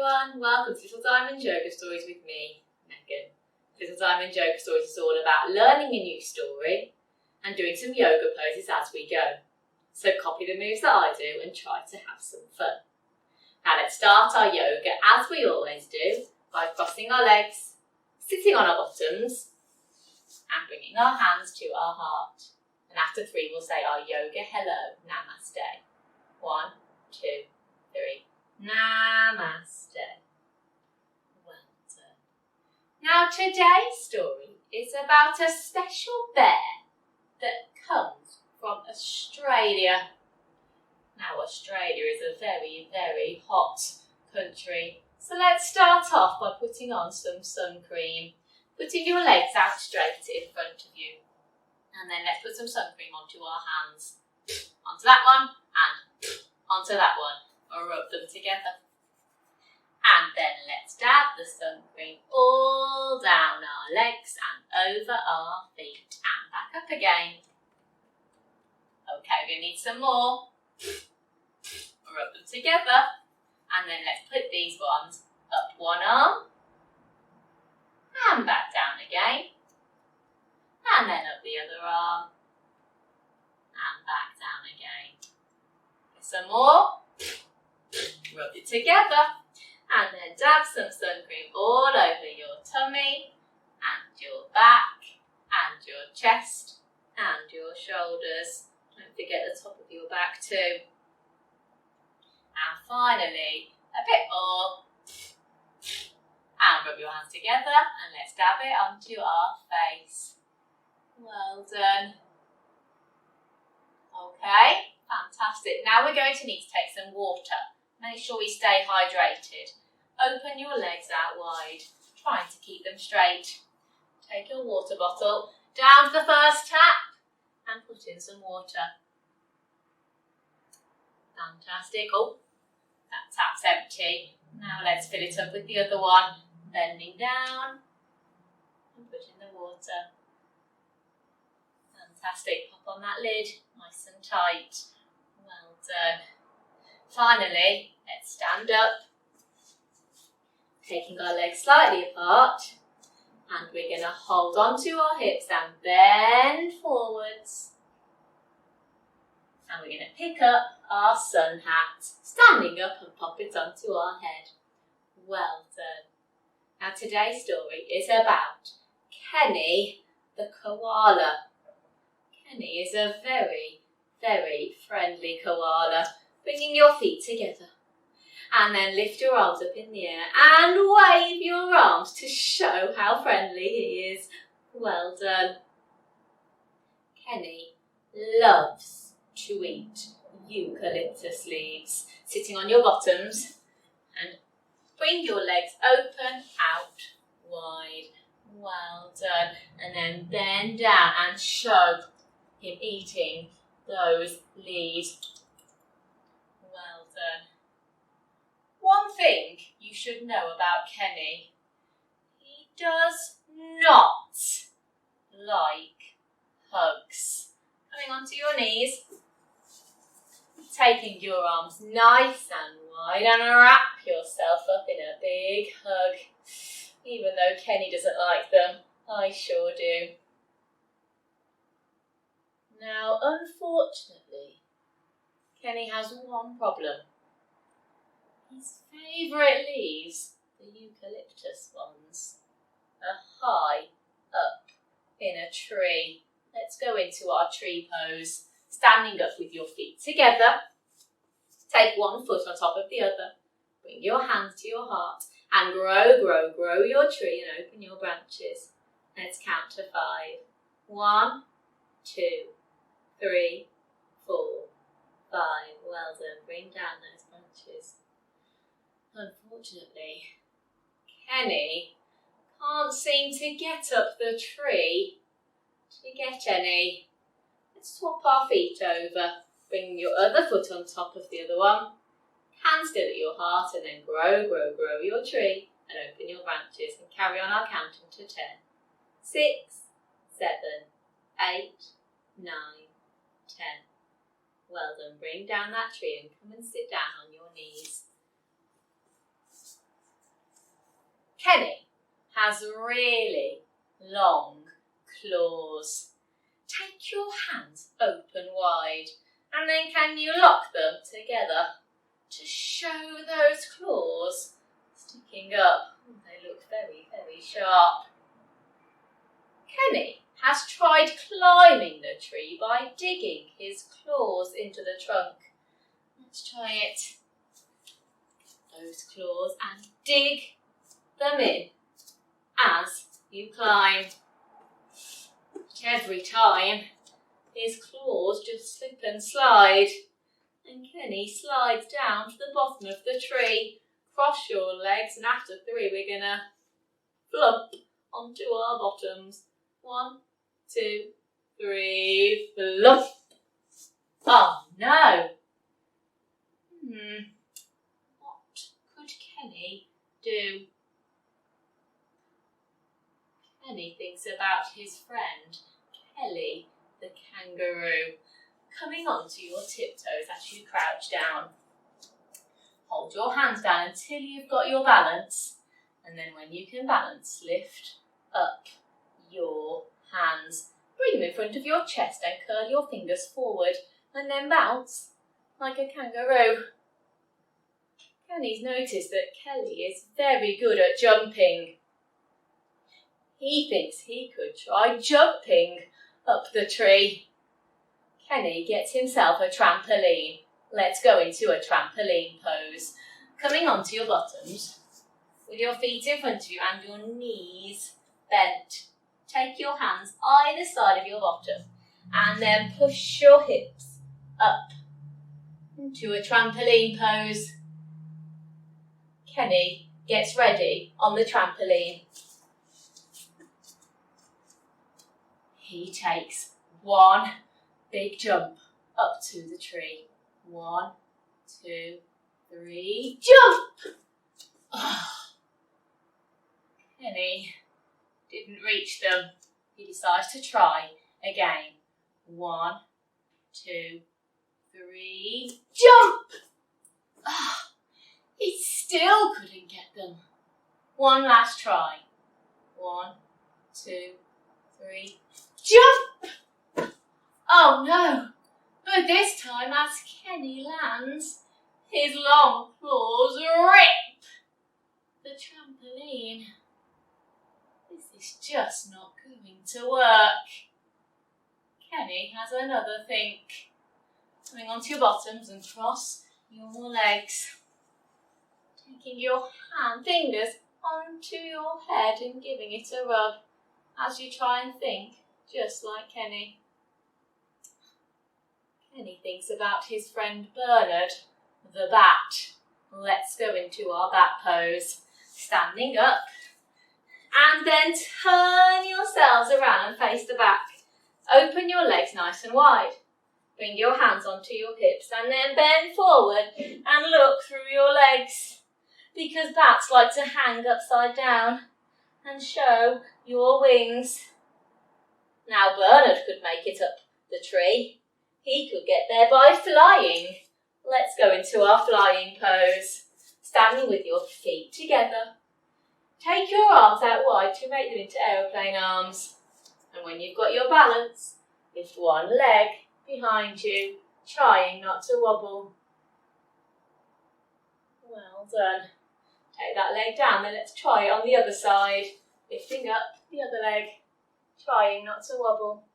everyone, welcome to Little Diamond Yoga Stories with me, Megan. Little Diamond Yoga Stories is all about learning a new story and doing some yoga poses as we go. So copy the moves that I do and try to have some fun. Now let's start our yoga as we always do by crossing our legs, sitting on our bottoms and bringing our hands to our heart. And after 3 we'll say our yoga hello, namaste. 1, 2, 3. Namaste. Well done. Now today's story is about a special bear that comes from Australia. Now Australia is a very, very hot country. So let's start off by putting on some sun cream. Putting your legs out straight in front of you. And then let's put some sun cream onto our hands. Onto that one and onto that one. Or rub them together. And then let's dab the sun cream all down our legs and over our feet and back up again. Okay, we're going to need some more. Rub them together. And then let's put these ones up one arm and back down again. And then up the other arm and back down again. Some more. Rub it together and then dab some sun cream all over your tummy and your back and your chest and your shoulders. Don't forget the top of your back too. And finally, a bit more. And rub your hands together and let's dab it onto our face. Well done. Okay, fantastic. Now we're going to need to take some water. Make sure we stay hydrated. Open your legs out wide, trying to keep them straight. Take your water bottle down to the first tap and put in some water. Fantastic. Oh, that tap's empty. Now let's fill it up with the other one. Bending down and put in the water. Fantastic. Pop on that lid, nice and tight. Well done. Finally, let's stand up, taking our legs slightly apart, and we're going to hold on to our hips and bend forwards. And we're going to pick up our sun hat, standing up and pop it onto our head. Well done. Now today's story is about Kenny the koala. Kenny is a very, very friendly koala. Bringing your feet together and then lift your arms up in the air and wave your arms to show how friendly he is. Well done. Kenny loves to eat eucalyptus leaves. Sitting on your bottoms and bring your legs open, out, wide. Well done. And then bend down and show him eating those leaves. Well done. One thing you should know about Kenny, he does not like hugs. Coming onto your knees, taking your arms nice and wide and wrap yourself up in a big hug. Even though Kenny doesn't like them, I sure do. Now, unfortunately, Kenny has one problem. His favourite leaves, the eucalyptus ones, are high up in a tree. Let's go into our tree pose. Standing up with your feet together. Take one foot on top of the other. Bring your hands to your heart and grow your tree and open your branches. Let's count to 5. 1, 2, 3, 4, 5. Well done. Bring down those branches. Unfortunately, Kenny can't seem to get up the tree to get any. Let's swap our feet over. Bring your other foot on top of the other one. Hands still at your heart and then grow your tree and open your branches and carry on our counting to 10. 6, 7, 8, 9, 10. Well done. Bring down that tree and come and sit down on your knees. Kenny has really long claws. Take your hands open wide and then can you lock them together to show those claws sticking up? They look very, very sharp. Kenny has tried climbing the tree by digging his claws into the trunk. Let's try it. Those claws and dig them in as you climb. But every time his claws just slip and slide, and Kenny slides down to the bottom of the tree. Cross your legs, and after 3 we're gonna flump onto our bottoms. 1, 2, 3, flump. Oh no! What could Kenny do? Kenny thinks about his friend, Kelly the kangaroo, coming onto your tiptoes as you crouch down. Hold your hands down until you've got your balance, and then when you can balance, lift up your hands. Bring them in front of your chest and curl your fingers forward, and then bounce like a kangaroo. Kenny's noticed that Kelly is very good at jumping. He thinks he could try jumping up the tree. Kenny gets himself a trampoline. Let's go into a trampoline pose. Coming onto your bottoms, with your feet in front of you and your knees bent. Take your hands either side of your bottom and then push your hips up into a trampoline pose. Kenny gets ready on the trampoline. He takes 1 big jump up to the tree. 1, 2, 3, jump! Oh. Kenny didn't reach them. He decides to try again. 1, 2, 3, jump! Oh. He still couldn't get them. 1 last try. 1, 2, 3, jump! Oh no! But this time, as Kenny lands, his long claws rip the trampoline. This is just not going to work. Kenny has another think. Coming onto your bottoms and cross your legs. Taking your fingers onto your head and giving it a rub as you try and think, just like Kenny. Kenny thinks about his friend Bernard, the bat. Let's go into our bat pose. Standing up. And then turn yourselves around and face the back. Open your legs nice and wide. Bring your hands onto your hips and then bend forward and look through your legs. Because bats like to hang upside down and show your wings. Now Bernard could make it up the tree. He could get there by flying. Let's go into our flying pose. Standing with your feet together. Take your arms out wide to make them into aeroplane arms. And when you've got your balance, lift 1 leg behind you, trying not to wobble. Well done. Take that leg down, then let's try it on the other side. Lifting up the other leg, trying not to wobble.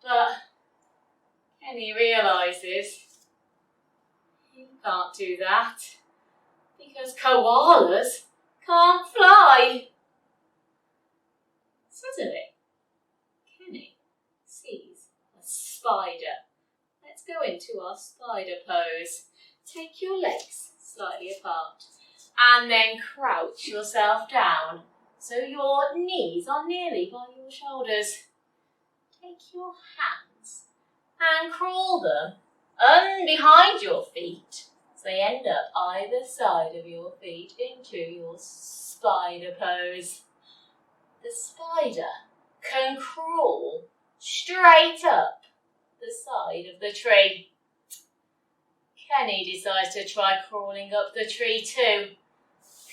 But Kenny realises he can't do that because koalas can't fly. Suddenly, Kenny sees a spider. Let's go into our spider pose. Take your legs slightly apart and then crouch yourself down so your knees are nearly by your shoulders. Take your hands and crawl them behind your feet so they end up either side of your feet into your spider pose. The spider can crawl straight up the side of the tree. Kenny decides to try crawling up the tree too.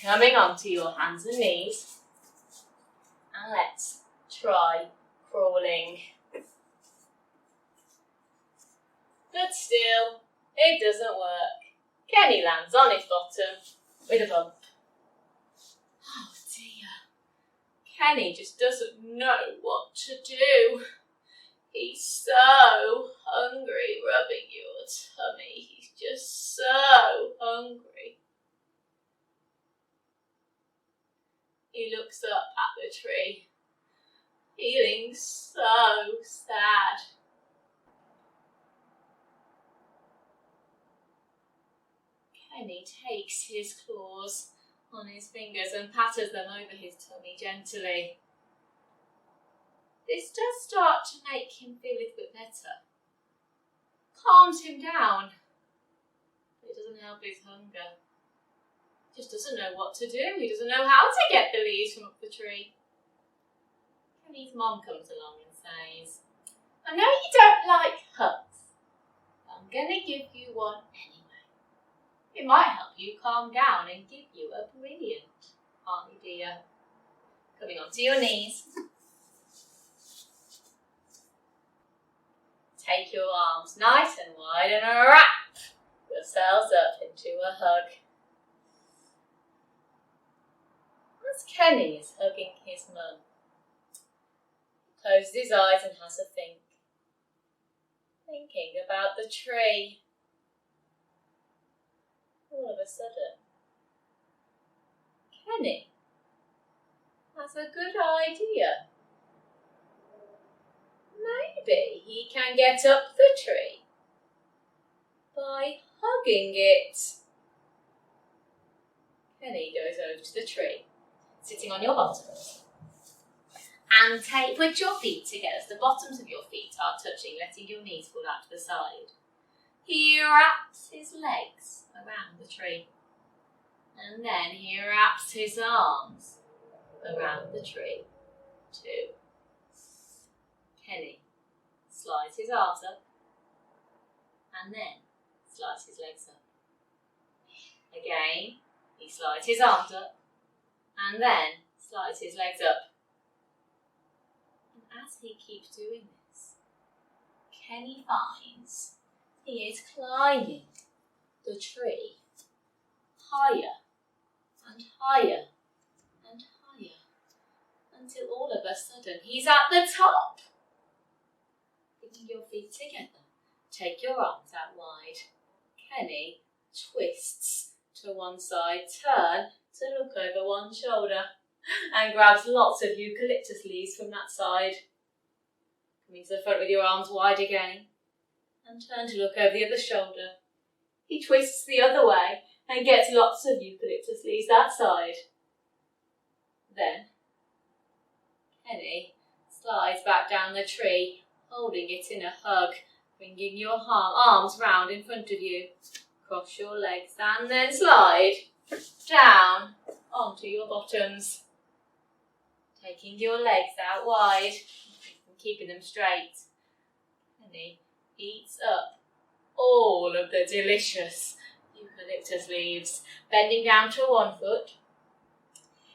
Coming onto your hands and knees. And let's try crawling. But still, it doesn't work. Kenny lands on his bottom with a bump. Oh dear. Kenny just doesn't know what to do. He's so hungry rubbing your tummy. He's just so hungry. He looks up at the tree, feeling so sad. Kenny takes his claws on his fingers and patters them over his tummy gently. This does start to make him feel a little bit better. Calms him down. But it doesn't help his hunger. He just doesn't know what to do. He doesn't know how to get the leaves from up the tree. Kenny's mom comes along and says, I know you don't like hugs, but I'm going to give you one anyway. It might help you calm down and give you a brilliant idea. Coming onto your knees. Take your arms nice and wide and wrap yourselves up into a hug. As Kenny is hugging his mum, he closes his eyes and has a think. Thinking about the tree. All of a sudden, Kenny has a good idea. Maybe he can get up the tree by hugging it. Kenny goes over to the tree, sitting on your bottoms, and put your feet together so the bottoms of your feet are touching, letting your knees fall out to the side. He wraps his legs around the tree, and then he wraps his arms around the tree too. Kenny slides his arms up and then slides his legs up. Again, he slides his arms up and then slides his legs up. And as he keeps doing this, Kenny finds he is climbing the tree higher and higher and higher until all of a sudden he's at the top. Bringing your feet together, take your arms out wide. Kenny twists to one side, turn to look over one shoulder and grabs lots of eucalyptus leaves from that side. Coming to the front with your arms wide again and turn to look over the other shoulder. He twists the other way and gets lots of eucalyptus leaves that side. Then Kenny slides back down the tree, holding it in a hug, bringing your arms round in front of you. Cross your legs and then slide down onto your bottoms. Taking your legs out wide and keeping them straight. Kenny eats up all of the delicious eucalyptus leaves, bending down to one foot.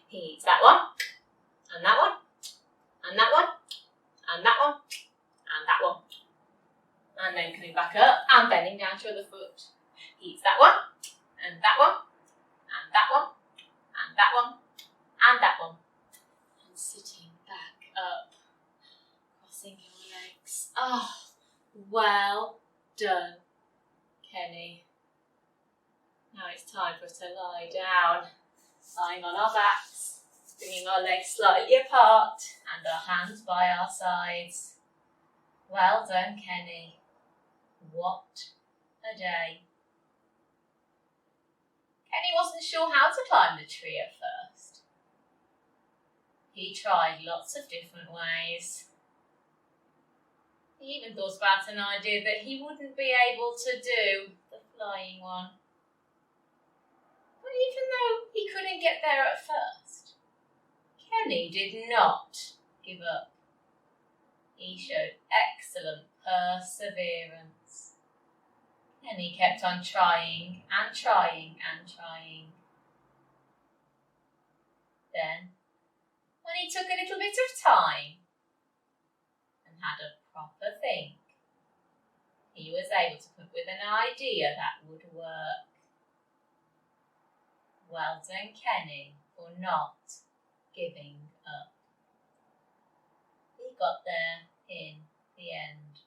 He eats that one, and that one, and that one, and that one, and that one. And then coming back up and bending down to your other foot. He eats that one, and that one, and that one, and that one, and that one. And sitting back up, crossing your legs. Oh, well done, Kenny. Now it's time for us to lie down, lying on our backs, bringing our legs slightly apart and our hands by our sides. Well done, Kenny. What a day. Kenny wasn't sure how to climb the tree at first. He tried lots of different ways. He even thought about an idea that he wouldn't be able to do the flying one. But even though he couldn't get there at first, Kenny did not give up. He showed excellent perseverance. And he kept on trying and trying and trying. Then, when he took a little bit of time and had a proper think, he was able to come up with an idea that would work. Well done, Kenny, for not giving up. He got there in the end.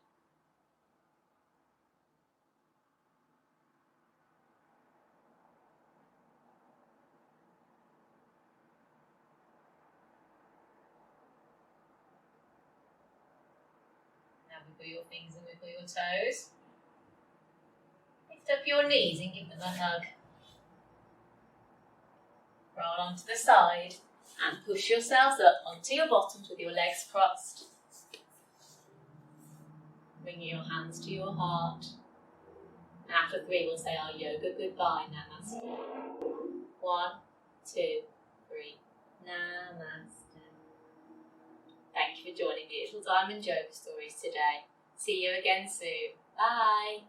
Now wiggle your fingers and wiggle your toes. Lift up your knees and give them a hug. Roll onto the side and push yourselves up onto your bottoms with your legs crossed. Bring your hands to your heart. And after 3 we'll say our yoga goodbye. Namaste. 1, 2, 3. Namaste. Thank you for joining me, Little Diamond Yoga Stories today. See you again soon. Bye.